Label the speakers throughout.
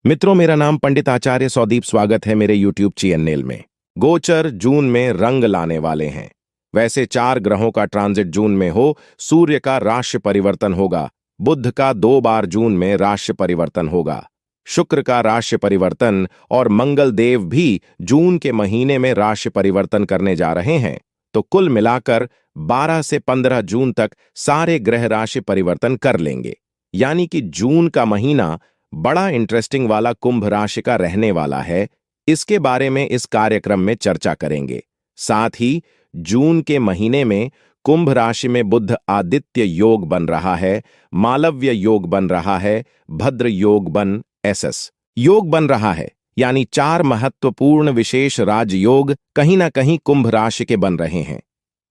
Speaker 1: मित्रों, मेरा नाम पंडित आचार्य सौदीप। स्वागत है मेरे YouTube चैनल में। गोचर जून में रंग लाने वाले हैं। वैसे 4 ग्रहों का ट्रांजिट जून में हो। सूर्य का राशि परिवर्तन होगा। बुध का 2 बार जून में राशि परिवर्तन होगा। शुक्र का राशि परिवर्तन और मंगल देव भी जून के महीने में राशि परिवर्तन करने जा रहे हैं। तो कुल मिलाकर 12 से 15 जून तक सारे ग्रह राशि परिवर्तन कर लेंगे। यानी कि जून का महीना बड़ा इंटरेस्टिंग वाला कुंभ राशि का रहने वाला है। इसके बारे में इस कार्यक्रम में चर्चा करेंगे। साथ ही जून के महीने में कुंभ राशि में बुध आदित्य योग बन रहा है, मालव्य योग बन रहा है, भद्र योग बन एसएस योग बन रहा है। यानी 4 महत्वपूर्ण विशेष राजयोग कहीं ना कहीं कुंभ राशि के बन रहे हैं।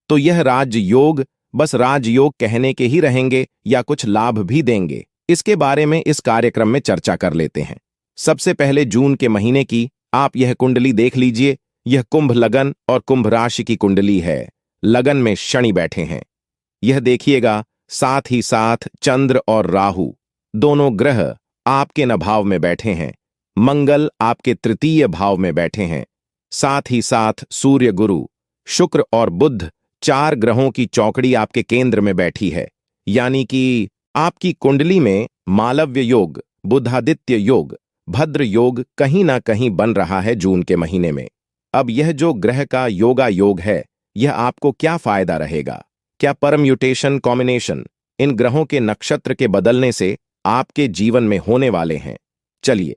Speaker 1: तो यह राजयोग बस राजयोग कहने के ही रहेंगे या कुछ लाभ भी देंगे, इसके बारे में इस कार्यक्रम में चर्चा कर लेते हैं। सबसे पहले जून के महीने की आप यह कुंडली देख लीजिए। यह कुंभ लगन और कुंभ राशि की कुंडली है। लगन में शनि बैठे हैं, यह देखिएगा। साथ ही साथ चंद्र और राहु दोनों ग्रह आपके न भाव में बैठे हैं। मंगल आपके तृतीय भाव में बैठे हैं। साथ ही साथ सूर्य, गुरु, शुक्र और बुध 4 ग्रहों की चौकड़ी आपके केंद्र में बैठी है। यानी कि आपकी कुंडली में मालव्य योग, बुधादित्य योग, भद्र योग कहीं ना कहीं बन रहा है जून के महीने में। अब यह जो ग्रह का योगा योग है, यह आपको क्या फायदा रहेगा? क्या परम्यूटेशन कॉम्बिनेशन इन ग्रहों के नक्षत्र के बदलने से आपके जीवन में होने वाले हैं? चलिए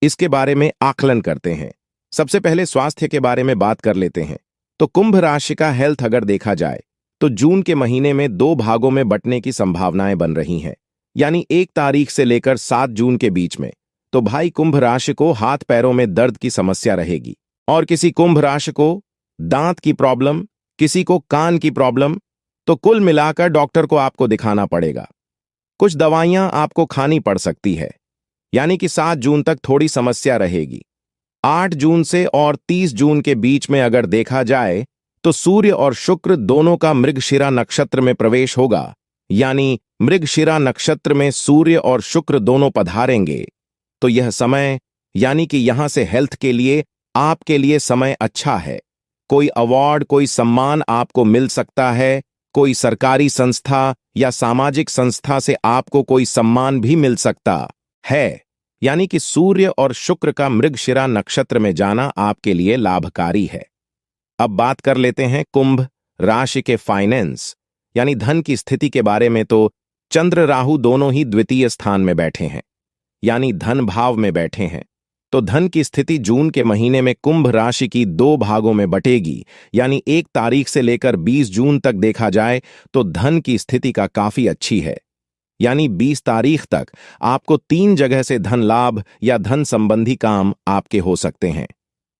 Speaker 1: इसके बारे में आकलन करते हैं। सबसे पहले स्वास्थ्य के बारे में बात कर लेते हैं। तो कुंभ राशि का हेल्थ अगर देखा जाए तो जून के महीने में 2 भागों में बंटने की संभावनाएं बन रही हैं। यानी 1 तारीख से लेकर 7 जून के बीच में। तो भाई कुंभ राशि को हाथ पैरों में दर्द की समस्या रहेगी, और किसी कुंभ राशि को दांत की प्रॉब्लम, किसी को कान की प्रॉब्लम। तो कुल मिलाकर डॉक्टर को आपको दिखाना पड़ेगा। कुछ दवाइयां आपको खानी पड़ सकती है। यानी कि 7 जून तक थोड़ी समस्या रहेगी। 8 जून से और 30 जून के बीच में अगर देखा जाए तो सूर्य और शुक्र दोनों का मृगशिरा नक्षत्र में प्रवेश होगा। यानी मृगशिरा नक्षत्र में सूर्य और शुक्र दोनों पधारेंगे। तो यह समय, यानी कि यहां से हेल्थ के लिए आपके लिए समय अच्छा है। कोई अवार्ड, कोई सम्मान आपको मिल सकता है। कोई सरकारी संस्था या सामाजिक संस्था से आपको कोई सम्मान भी मिल सकता है। यानी कि सूर्य और शुक्र का मृगशिरा नक्षत्र में जाना आपके लिए लाभकारी है। अब बात कर लेते हैं कुंभ राशि के फाइनेंस यानी धन की स्थिति के बारे में। तो चंद्र राहु दोनों ही द्वितीय स्थान में बैठे हैं, यानी धन भाव में बैठे हैं। तो धन की स्थिति जून के महीने में कुंभ राशि की 2 भागों में बटेगी। यानी 1 तारीख से लेकर 20 जून तक देखा जाए तो धन की स्थिति का काफी अच्छी है। यानी 20 तारीख तक आपको 3 जगह से धन लाभ या धन संबंधी काम आपके हो सकते हैं।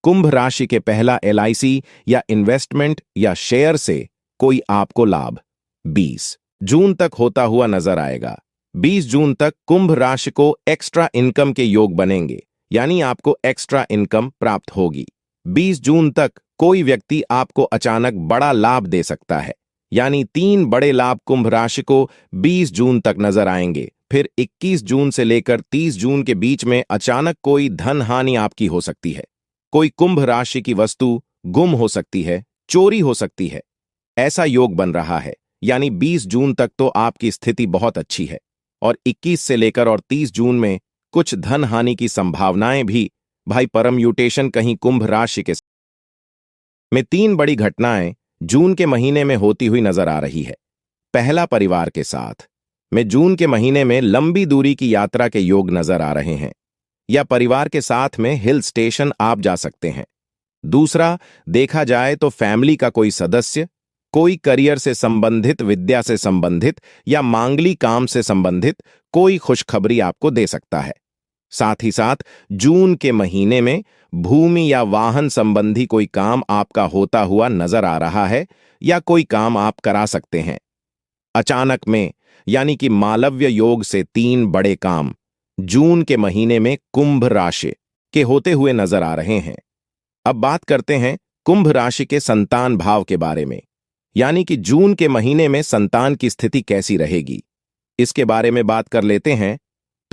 Speaker 1: कुंभ राशि के पहला LIC या इन्वेस्टमेंट या शेयर से कोई आपको लाभ 20 जून तक होता हुआ नजर आएगा। 20 जून तक कुंभ राशि को एक्स्ट्रा इनकम के योग बनेंगे, यानी आपको एक्स्ट्रा इनकम प्राप्त होगी। 20 जून तक कोई व्यक्ति आपको अचानक बड़ा लाभ दे सकता है। यानी 3 बड़े लाभ कुंभ राशि को 20 जून तक नजर आएंगे। फिर 21 जून से लेकर 30 जून के बीच में अचानक कोई धन हानि आपकी हो सकती है। कोई कुंभ राशि की वस्तु गुम हो सकती है, चोरी हो सकती है। ऐसा योग बन रहा है। यानी 20 जून तक तो आपकी स्थिति बहुत अच्छी है, और 21 से लेकर और 30 जून में कुछ धन हानि की संभावनाएं भी। भाई परम्यूटेशन कहीं कुंभ राशि के में 3 बड़ी घटनाएं जून के महीने में होती हुई नजर आ रही है। पहला, परिवार के साथ में जून के महीने में लंबी दूरी की यात्रा के योग नजर आ रहे हैं, या परिवार के साथ में हिल स्टेशन आप जा सकते हैं। दूसरा, देखा जाए तो फैमिली का कोई सदस्य कोई करियर से संबंधित, विद्या से संबंधित या मांगली काम से संबंधित कोई खुशखबरी आपको दे सकता है। साथ ही साथ जून के महीने में भूमि या वाहन संबंधी कोई काम आपका होता हुआ नजर आ रहा है, या कोई काम आप करा सकते हैं अचानक में। यानी कि मालव्य योग से 3 बड़े काम जून के महीने में कुंभ राशि के होते हुए नजर आ रहे हैं। अब बात करते हैं कुंभ राशि के संतान भाव के बारे में। यानी कि जून के महीने में संतान की स्थिति कैसी रहेगी, इसके बारे में बात कर लेते हैं।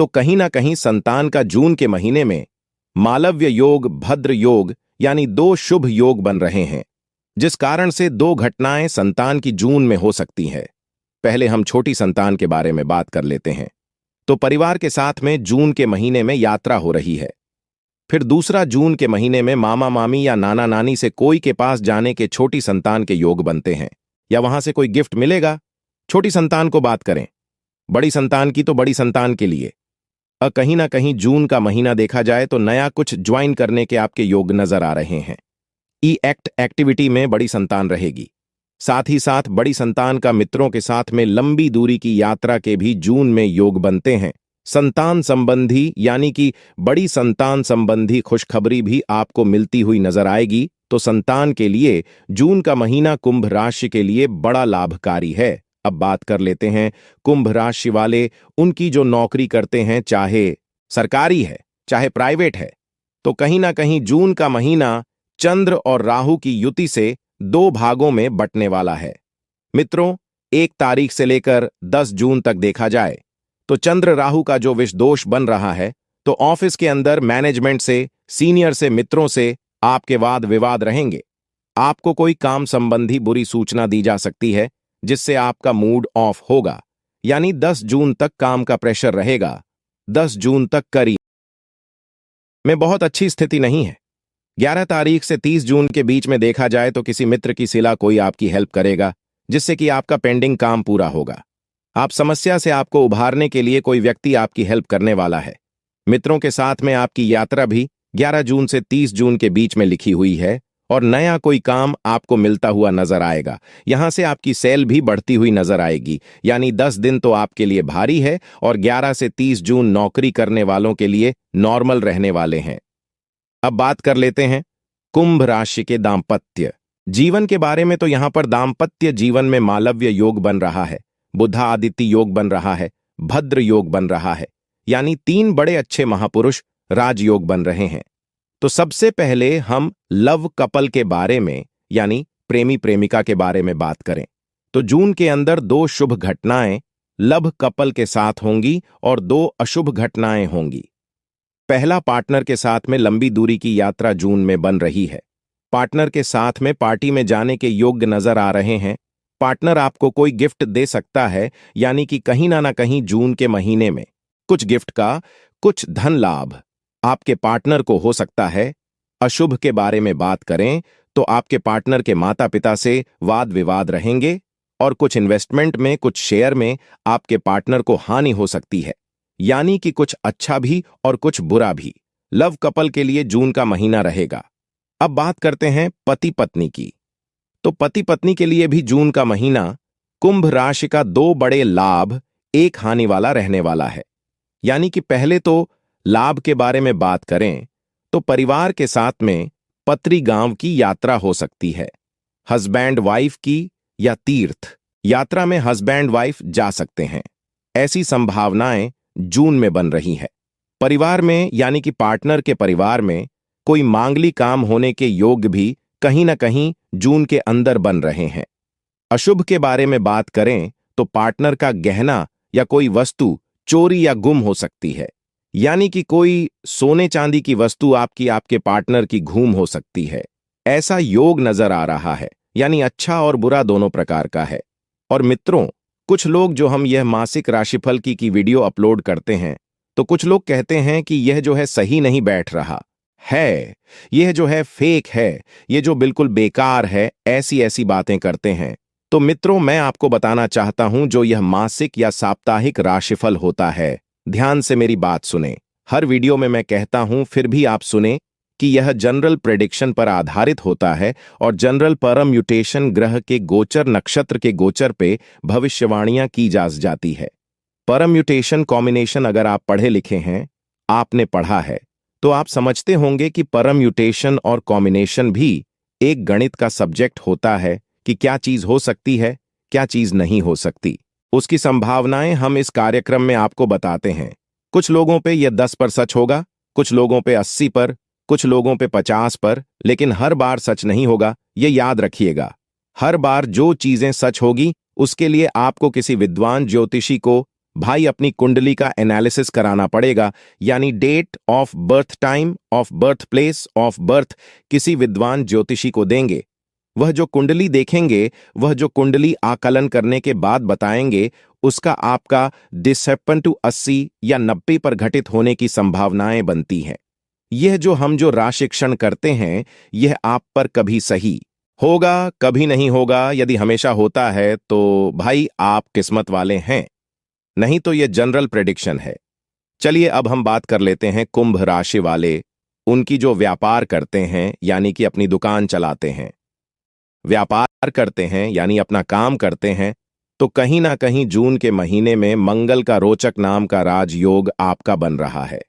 Speaker 1: तो कहीं ना कहीं संतान का जून के महीने में मालव्य योग, भद्र योग यानी दो शुभ योग बन रहे हैं, जिस कारण से दो घटनाएं संतान की जून में हो सकती हैं। पहले हम छोटी संतान के बारे में बात कर लेते हैं। तो परिवार के साथ में जून के महीने में यात्रा हो रही है। फिर दूसरा, जून के महीने में मामा मामी या नाना नानी से कोई के पास जाने के छोटी संतान के योग बनते हैं, या वहां से कोई गिफ्ट मिलेगा। छोटी संतान को बात करें, बड़ी संतान की तो बड़ी संतान के लिए कहीं ना कहीं जून का महीना देखा जाए तो नया कुछ ज्वाइन करने के आपके योग नजर आ रहे हैं। ई एक्ट एक्टिविटी में बड़ी संतान रहेगी। साथ ही साथ बड़ी संतान का मित्रों के साथ में लंबी दूरी की यात्रा के भी जून में योग बनते हैं। संतान संबंधी यानी कि बड़ी संतान संबंधी खुशखबरी भी आपको मिलती हुई नजर आएगी। तो संतान के लिए जून का महीना कुंभ राशि के लिए बड़ा लाभकारी है। अब बात कर लेते हैं कुंभ राशि वाले, उनकी जो नौकरी करते हैं, चाहे सरकारी है चाहे प्राइवेट है, तो कहीं ना कहीं जून का महीना चंद्र और राहु की युति से दो भागों में बंटने वाला है। मित्रों, 1 तारीख से लेकर 10 जून तक देखा जाए तो चंद्र राहु का जो विष दोष बन रहा है, तो ऑफिस के अंदर मैनेजमेंट से, सीनियर से, मित्रों से आपके वाद विवाद रहेंगे। आपको कोई काम संबंधी बुरी सूचना दी जा सकती है, जिससे आपका मूड ऑफ होगा। यानी 10 जून तक काम का प्रेशर रहेगा। 10 जून तक करियर में बहुत अच्छी स्थिति नहीं है। 11 तारीख से 30 जून के बीच में देखा जाए तो किसी मित्र की सिला कोई आपकी हेल्प करेगा, जिससे कि आपका पेंडिंग काम पूरा होगा। आप समस्या से आपको उभारने के लिए कोई व्यक्ति आपकी हेल्प करने वाला है। मित्रों के साथ में आपकी यात्रा भी 11 जून से 30 जून के बीच में लिखी हुई है, और नया कोई काम आपको मिलता हुआ नजर आएगा। यहां से आपकी सेल भी बढ़ती हुई नजर आएगी। यानी 10 दिन तो आपके लिए भारी है, और 11 से 30 जून नौकरी करने वालों के लिए नॉर्मल रहने वाले हैं। अब बात कर लेते हैं कुंभ राशि के दाम्पत्य जीवन के बारे में। तो यहां पर दाम्पत्य जीवन में मालव्य योग बन रहा है, बुधा आदित्य योग बन रहा है, भद्र योग बन रहा है। यानी 3 बड़े अच्छे महापुरुष राजयोग बन रहे हैं। तो सबसे पहले हम लव कपल के बारे में, यानी प्रेमी प्रेमिका के बारे में बात करें, तो जून के अंदर 2 शुभ घटनाएं लव कपल के साथ होंगी और 2 अशुभ घटनाएं होंगी। पहला, पार्टनर के साथ में लंबी दूरी की यात्रा जून में बन रही है। पार्टनर के साथ में पार्टी में जाने के योग्य नजर आ रहे हैं। पार्टनर आपको कोई गिफ्ट दे सकता है, यानी कि कहीं ना कहीं जून के महीने में कुछ गिफ्ट का, कुछ धन लाभ आपके पार्टनर को हो सकता है। अशुभ के बारे में बात करें तो आपके पार्टनर के माता पिता से वाद विवाद रहेंगे, और कुछ इन्वेस्टमेंट में, कुछ शेयर में आपके पार्टनर को हानि हो सकती है। यानी कि कुछ अच्छा भी और कुछ बुरा भी लव कपल के लिए जून का महीना रहेगा। अब बात करते हैं पति पत्नी की। तो पति पत्नी के लिए भी जून का महीना कुंभ राशि का 2 बड़े लाभ, 1 हानि वाला रहने वाला है। यानी कि पहले तो लाभ के बारे में बात करें तो परिवार के साथ में पत्री गांव की यात्रा हो सकती है। हस्बैंड वाइफ की या तीर्थ यात्रा में हस्बैंड वाइफ जा सकते हैं। ऐसी संभावनाएं जून में बन रही है। परिवार में, यानी कि पार्टनर के परिवार में कोई मांगली काम होने के योग भी कहीं ना कहीं जून के अंदर बन रहे हैं। अशुभ के बारे में बात करें तो पार्टनर का गहना या कोई वस्तु चोरी या गुम हो सकती है। यानी कि कोई सोने चांदी की वस्तु आपके पार्टनर की घूम हो सकती है। ऐसा योग नजर आ रहा है। यानी अच्छा और बुरा दोनों प्रकार का है। और मित्रों, कुछ लोग जो हम यह मासिक राशिफल की वीडियो अपलोड करते हैं, तो कुछ लोग कहते हैं कि यह जो है सही नहीं बैठ रहा है, यह जो है फेक है, ये जो बिल्कुल बेकार है, ऐसी बातें करते हैं। तो मित्रों, मैं आपको बताना चाहता हूं, जो यह मासिक या साप्ताहिक राशिफल होता है, ध्यान से मेरी बात सुने। हर वीडियो में मैं कहता हूं, फिर भी आप सुने कि यह जनरल प्रेडिक्शन पर आधारित होता है, और जनरल परम्यूटेशन ग्रह के गोचर, नक्षत्र के गोचर पे भविष्यवाणियां की जाती है। परम्यूटेशन कॉम्बिनेशन अगर आप पढ़े लिखे हैं, आपने पढ़ा है, तो आप समझते होंगे कि परम्यूटेशन और कॉम्बिनेशन भी एक गणित का सब्जेक्ट होता है कि क्या चीज हो सकती है, क्या चीज नहीं हो सकती। उसकी संभावनाएं हम इस कार्यक्रम में आपको बताते हैं। कुछ लोगों पे यह 10 पर सच होगा, कुछ लोगों पे 80 पर, कुछ लोगों पे 50 पर, लेकिन हर बार सच नहीं होगा, ये याद रखिएगा। हर बार जो चीजें सच होगी, उसके लिए आपको किसी विद्वान ज्योतिषी को भाई अपनी कुंडली का एनालिसिस कराना पड़ेगा, यानी date of birth, time of birth, place of birth किसी विद्वान ज्योतिषी को देंगे। वह जो कुंडली देखेंगे, वह जो कुंडली आकलन करने के बाद बताएंगे, उसका आपका डिसेप्पन टू 80 या 90 पर घटित होने की संभावनाएं बनती हैं। यह जो राशिक्षण करते हैं, यह आप पर कभी सही होगा, कभी नहीं होगा। यदि हमेशा होता है तो भाई आप किस्मत वाले हैं, नहीं तो यह जनरल प्रेडिक्शन है। चलिए अब हम बात कर लेते हैं कुंभ राशि वाले, उनकी जो व्यापार करते हैं यानी कि अपनी दुकान चलाते हैं, व्यापार करते हैं यानी अपना काम करते हैं, तो कहीं ना कहीं जून के महीने में मंगल का रोचक नाम का राजयोग आपका बन रहा है।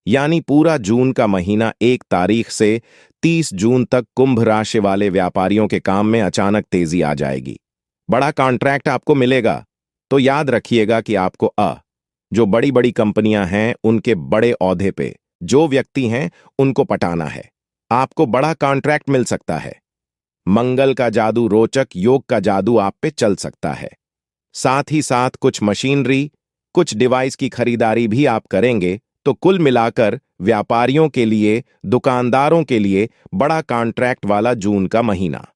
Speaker 1: यानी पूरा जून का महीना 1 तारीख से 30 जून तक कुंभ राशि वाले व्यापारियों के काम में अचानक तेजी आ जाएगी। बड़ा कॉन्ट्रैक्ट आपको मिलेगा। तो याद रखिएगा कि आपको जो बड़ी बड़ी कंपनियां हैं उनके बड़े औहदे पे जो व्यक्ति हैं उनको पटाना है। आपको बड़ा कॉन्ट्रैक्ट मिल सकता है। मंगल का जादू, रोचक योग का जादू आप पे चल सकता है। साथ ही साथ कुछ मशीनरी, कुछ डिवाइस की खरीदारी भी आप करेंगे। तो कुल मिलाकर व्यापारियों के लिए, दुकानदारों के लिए बड़ा कॉन्ट्रैक्ट वाला जून का महीना।